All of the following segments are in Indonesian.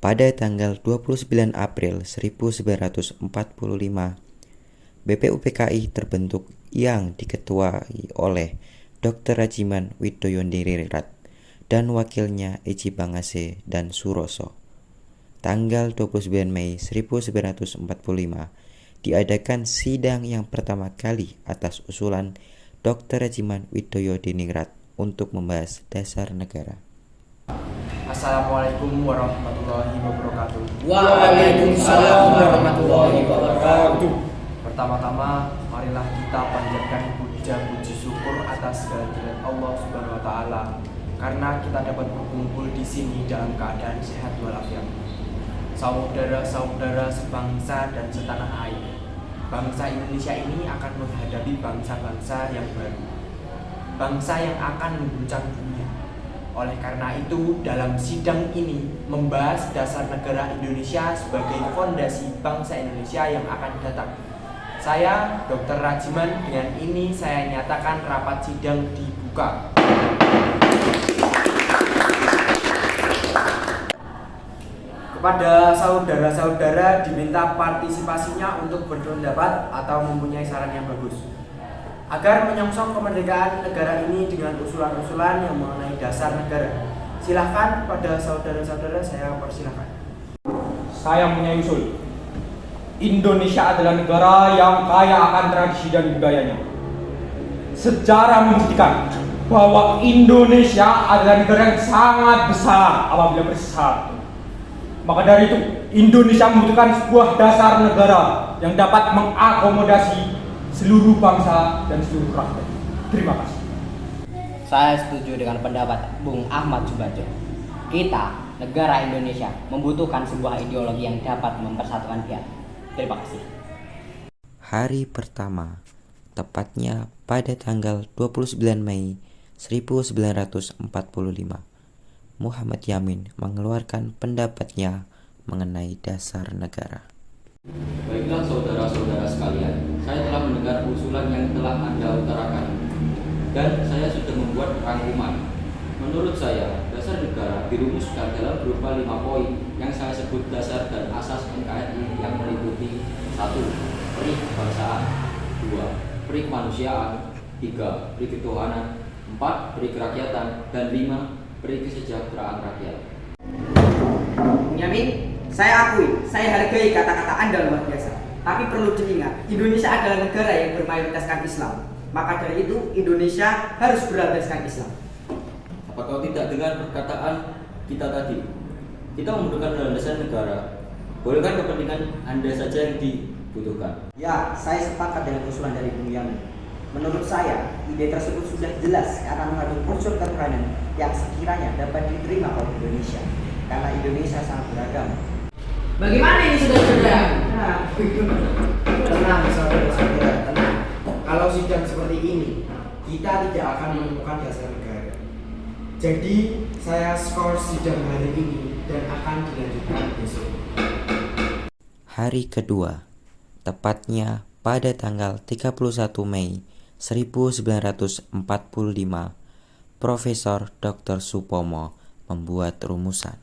Pada tanggal 29 April 1945, BPUPKI terbentuk yang diketuai oleh Dr. Rajiman Widoyondiningrat dan wakilnya Eci Bangase dan Suroso. Tanggal 29 Mei 1945 diadakan sidang yang pertama kali atas usulan Dr. Rajiman Widoyondiningrat untuk membahas dasar negara. Assalamualaikum warahmatullahi wabarakatuh. Waalaikumsalam warahmatullahi wabarakatuh. Pertama-tama, marilah kita panjatkan puja-puji syukur atas segala nikmat Allah Subhanahu wa taala karena kita dapat berkumpul di sini dalam keadaan sehat walafiat. Saudara-saudara sebangsa dan setanah air, bangsa Indonesia ini akan menghadapi bangsa-bangsa yang baru, bangsa yang akan mengguncang dunia. Oleh karena itu, dalam sidang ini membahas dasar negara Indonesia sebagai fondasi bangsa Indonesia yang akan datang. Saya, Dr. Rajiman, dengan ini saya nyatakan rapat sidang dibuka. Kepada saudara-saudara diminta partisipasinya untuk berpendapat atau mempunyai saran yang bagus agar menyongsong kemerdekaan negara ini dengan usulan-usulan yang mengenai dasar negara. Silahkan pada saudara-saudara, saya persilahkan. Saya punya usul. Indonesia adalah negara yang kaya akan tradisi dan budayanya. Sejarah membuktikan bahwa Indonesia adalah negara yang sangat besar apabila bersatu. Maka dari itu, Indonesia membutuhkan sebuah dasar negara yang dapat mengakomodasi seluruh bangsa dan seluruh rakyat. Terima kasih. Saya setuju dengan pendapat Bung Ahmad Subadjo. Kita, negara Indonesia, membutuhkan sebuah ideologi yang dapat mempersatukan dia. Terima kasih. Hari pertama, tepatnya pada tanggal 29 Mei 1945, Muhammad Yamin mengeluarkan pendapatnya mengenai dasar negara. Baiklah saudara-saudara sekalian, saya telah mendengar usulan yang telah Anda utarakan dan saya sudah membuat rangkuman. Menurut saya, dasar negara dirumuskan dalam berupa 5 poin yang saya sebut dasar dan asas NKRI yang meliputi 1. Peri kebangsaan, 2. Peri kemanusiaan, 3. Peri ketuhanan, 4. Peri kerakyatan, dan 5. Peri kesejahteraan rakyat. Yamin, saya akui, saya hargai kata-kata Anda luar biasa. Tapi perlu diingat, Indonesia adalah negara yang bermayoritaskan Islam. Maka dari itu, Indonesia harus berlandaskan Islam. Apakah tidak dengan perkataan kita tadi? Kita membutuhkan landasan negara. Bolehkan kepentingan Anda saja yang dibutuhkan? Ya, saya sepakat dengan usulan dari Bung Yamin. Menurut saya, ide tersebut sudah jelas karena mengandung unsur ketuhanan yang sekiranya dapat diterima oleh Indonesia. Karena Indonesia sangat beragam. Bagaimana ini saudara-saudara? Tenang saudara-saudara, tenang. Kalau sidang seperti ini, kita tidak akan menemukan dasar negara. Jadi, saya skor sidang hari ini dan akan dilanjutkan besok. Hari kedua, tepatnya pada tanggal 31 Mei 1945, Profesor Dr. Supomo membuat rumusan.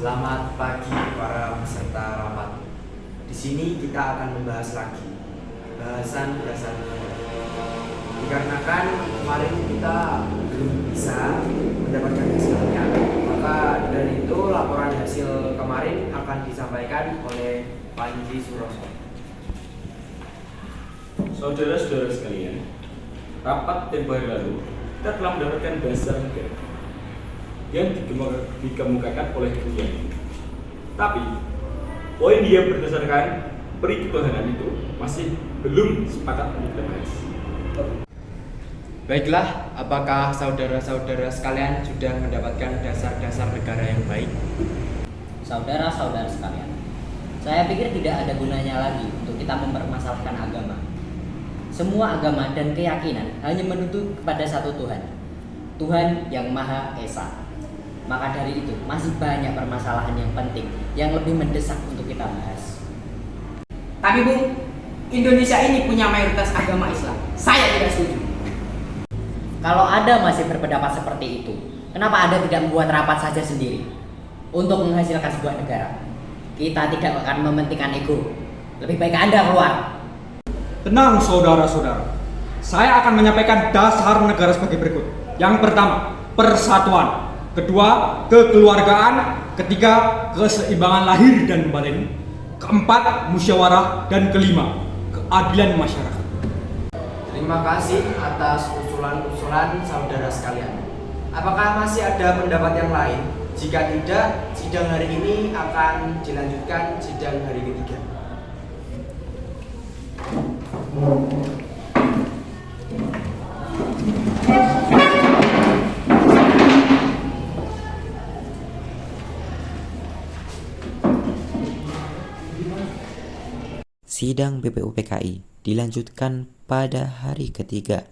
Selamat pagi para peserta rapat. Di sini kita akan membahas lagi bahasan dasar negara. Dikarenakan kemarin kita belum bisa mendapatkan hasilnya, maka dari itu laporan hasil kemarin akan disampaikan oleh Panji Suroso. Saudara-saudara sekalian, rapat tempoh hari lalu kita telah mendapatkan dasar negara yang dikemukakan oleh dunia. Tapi poin dia berdasarkan peri ketuhanan itu masih belum sepakat untuk dibahas. Baiklah, apakah saudara-saudara sekalian sudah mendapatkan dasar-dasar negara yang baik? Saudara-saudara sekalian, saya pikir tidak ada gunanya lagi untuk kita mempermasalahkan agama. Semua agama dan keyakinan hanya menuntut kepada satu Tuhan, Tuhan yang Maha Esa. Maka dari itu, masih banyak permasalahan yang penting yang lebih mendesak untuk kita bahas. Tapi Bung, Indonesia ini punya mayoritas agama Islam. Saya tidak setuju. Kalau Anda masih berpendapat seperti itu, kenapa Anda tidak membuat rapat saja sendiri untuk menghasilkan sebuah negara? Kita tidak akan mementingkan ego. Lebih baik Anda keluar. Tenang saudara-saudara, saya akan menyampaikan dasar negara sebagai berikut. Yang pertama, persatuan. Kedua, kekeluargaan. Ketiga, keseimbangan lahir dan batin. Keempat, musyawarah. Dan kelima, keadilan masyarakat. Terima kasih atas usulan-usulan saudara sekalian. Apakah masih ada pendapat yang lain? Jika tidak, sidang hari ini akan dilanjutkan sidang hari ketiga. Sidang BPUPKI dilanjutkan pada hari ketiga,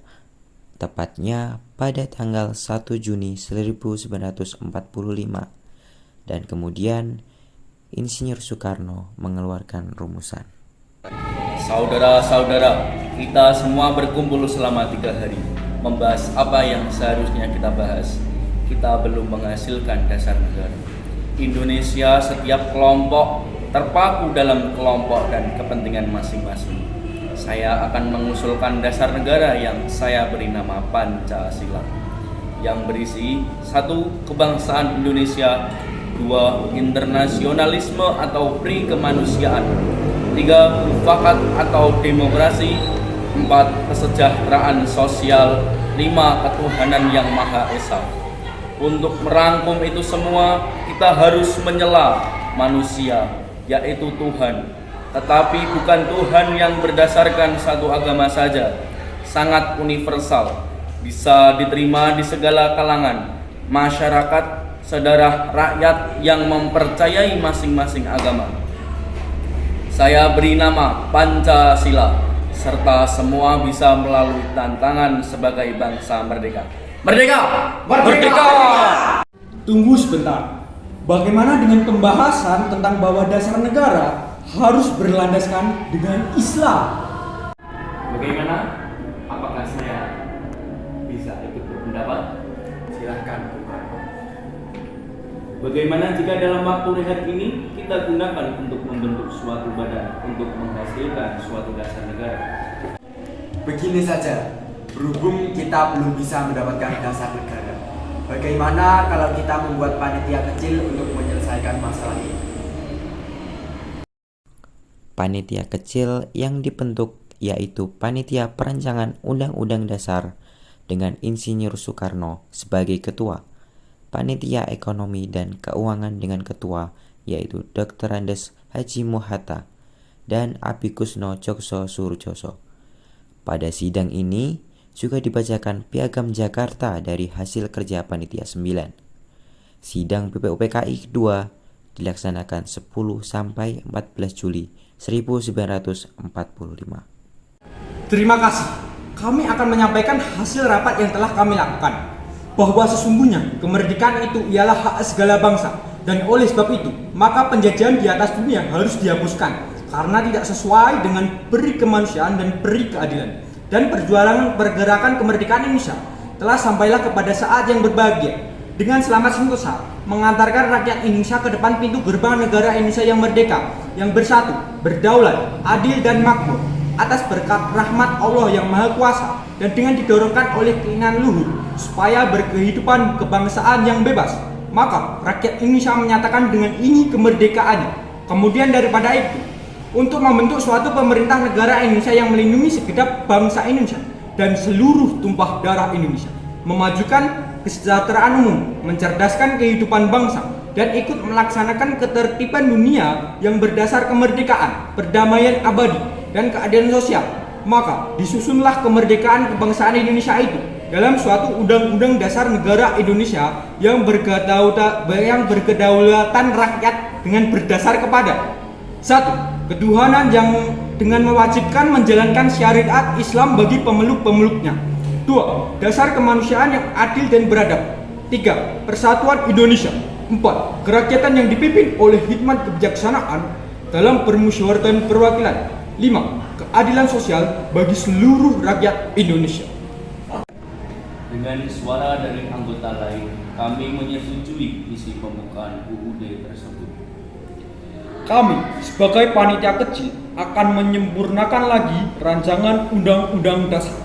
tepatnya pada tanggal 1 Juni 1945, dan kemudian Insinyur Soekarno mengeluarkan rumusan. Saudara-saudara, kita semua berkumpul selama 3 hari membahas apa yang seharusnya kita bahas. Kita belum menghasilkan dasar negara. Indonesia setiap kelompok terpaku dalam kelompok dan kepentingan masing-masing. Saya akan mengusulkan dasar negara yang saya beri nama Pancasila, yang berisi 1. Kebangsaan Indonesia, 2. Internasionalisme atau pri kemanusiaan, 3. Mufakat atau demokrasi, 4. Kesejahteraan sosial, 5. Ketuhanan yang Maha Esa. Untuk merangkum itu semua, kita harus menyela manusia, yaitu Tuhan. Tetapi bukan Tuhan yang berdasarkan satu agama saja, sangat universal, bisa diterima di segala kalangan, masyarakat, saudara rakyat yang mempercayai masing-masing agama. Saya beri nama Pancasila, serta semua bisa melalui tantangan sebagai bangsa merdeka. Merdeka! Merdeka! Tunggu sebentar. Bagaimana dengan pembahasan tentang bahwa dasar negara harus berlandaskan dengan Islam? Bagaimana? Apakah saya bisa ikut berpendapat? Silahkan, Bung Karno. Bagaimana jika dalam waktu rehat ini kita gunakan untuk membentuk suatu badan untuk menghasilkan suatu dasar negara? Begini saja, berhubung kita belum bisa mendapatkan dasar negara, bagaimana kalau kita membuat panitia kecil untuk menyelesaikan masalah ini? Panitia kecil yang dibentuk yaitu Panitia Perancangan Undang-Undang Dasar dengan Insinyur Soekarno sebagai ketua, Panitia Ekonomi dan Keuangan dengan ketua yaitu Dr. Andes Haji Muhatta dan Abikusno Jokso Surjoso. Pada sidang ini juga dibacakan Piagam Jakarta dari hasil kerja Panitia 9. Sidang BPUPKI kedua dilaksanakan 10 sampai 14 Juli 1945. Terima kasih. Kami akan menyampaikan hasil rapat yang telah kami lakukan, bahwa sesungguhnya kemerdekaan itu ialah hak segala bangsa, dan oleh sebab itu maka penjajahan di atas dunia harus dihapuskan karena tidak sesuai dengan peri kemanusiaan dan peri keadilan. Dan pergerakan kemerdekaan Indonesia telah sampailah kepada saat yang berbahagia dengan selamat sentosa mengantarkan rakyat Indonesia ke depan pintu gerbang negara Indonesia yang merdeka, yang bersatu, berdaulat, adil dan makmur atas berkat rahmat Allah yang Maha Kuasa, dan dengan didorongkan oleh keinginan luhur supaya berkehidupan kebangsaan yang bebas, maka rakyat Indonesia menyatakan dengan ini kemerdekaannya. Kemudian daripada itu, untuk membentuk suatu pemerintah negara Indonesia yang melindungi segenap bangsa Indonesia dan seluruh tumpah darah Indonesia, memajukan kesejahteraan umum, mencerdaskan kehidupan bangsa, dan ikut melaksanakan ketertiban dunia yang berdasar kemerdekaan, perdamaian abadi, dan keadilan sosial. Maka disusunlah kemerdekaan kebangsaan Indonesia itu dalam suatu undang-undang dasar negara Indonesia yang berkedaulatan rakyat dengan berdasar kepada 1. Ketuhanan yang dengan mewajibkan menjalankan syariat Islam bagi pemeluk-pemeluknya. 2. Dasar kemanusiaan yang adil dan beradab. 3. Persatuan Indonesia. 4. Kerakyatan yang dipimpin oleh hikmat kebijaksanaan dalam permusyawaratan perwakilan. 5. Keadilan sosial bagi seluruh rakyat Indonesia. Dengan suara dari anggota lain, kami menyetujui isi pembukaan UUD tersebut. Kami sebagai panitia kecil akan menyempurnakan lagi rancangan Undang-Undang Dasar.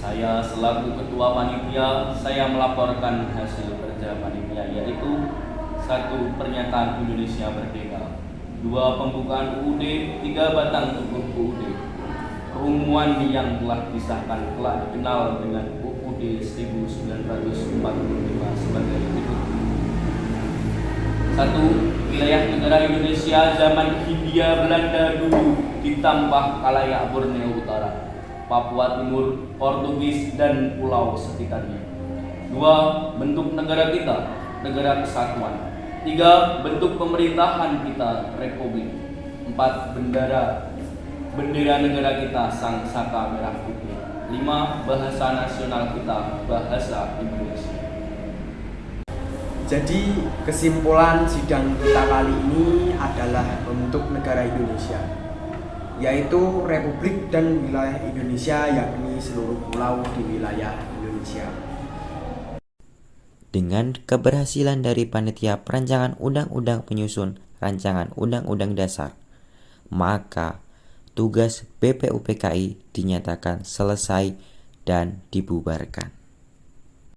Saya selaku ketua panitia, saya melaporkan hasil kerja panitia, yaitu 1. Pernyataan Indonesia Merdeka, 2. Pembukaan UUD, 3. Batang tubuh UUD. Perumuan yang telah disahkan telah dikenal dengan UUD 1945 sebagai berikut. 1. Wilayah negara Indonesia zaman Hindia Belanda dulu ditambah Kalayak Borneo Utara, Papua Timur, Portugis, dan pulau sekitarnya. 2. Bentuk negara kita, negara kesatuan. 3. Bentuk pemerintahan kita, republik. 4. Bendera negara kita, sang saka merah putih. 5. Bahasa nasional kita, bahasa Indonesia. Jadi kesimpulan sidang kita kali ini adalah bentuk negara Indonesia, yaitu Republik dan wilayah Indonesia, yakni seluruh pulau di wilayah Indonesia. Dengan keberhasilan dari panitia perancangan undang-undang penyusun rancangan undang-undang dasar, maka tugas BPUPKI dinyatakan selesai dan dibubarkan.